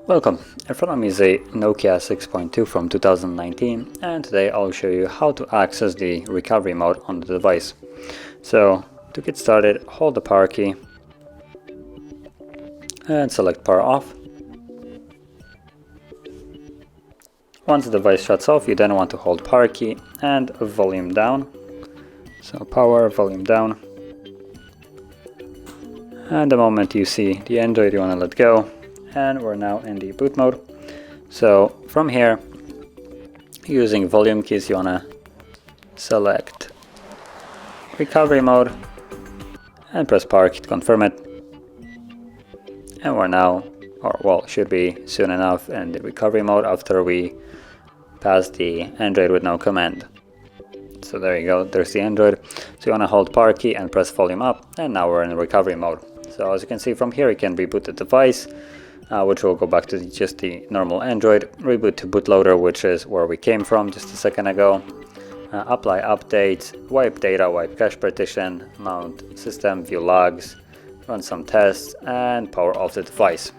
Welcome, in front of me is a Nokia 6.2 from 2019, and today I'll show you how to access the recovery mode on the device. So to get started, hold the power key and select power off. Once the device shuts off, you then want to hold power key and volume down. So power, volume down. And the moment you see the Android, you want to let go. And we're now in the boot mode. So from here, using volume keys, you want to select recovery mode and press power key to confirm it. And we're now, or well, should be soon enough in the recovery mode after we pass the Android with no command. So there you go, there's the Android. So you want to hold power key and press volume up, and now we're in recovery mode. So as you can see from here, you can reboot the device, which will go back to just the normal Android, reboot to bootloader, which is where we came from just a second ago, apply updates, wipe data, wipe cache partition, mount system, view logs, run some tests, and power off the device.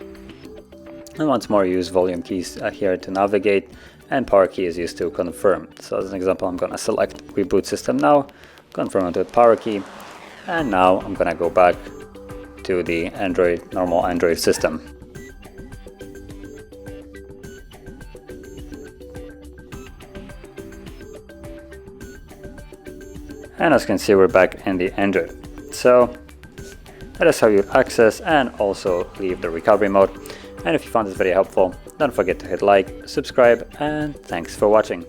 And once more, use volume keys here to navigate, and power key is used to confirm. So as an example, I'm going to select reboot system now, confirm it with power key, and now I'm going to go back to the Android, normal Android system. And as you can see, we're back in the Android. So that is how you access and also leave the recovery mode. And if you found this video helpful, don't forget to hit like, subscribe, and thanks for watching.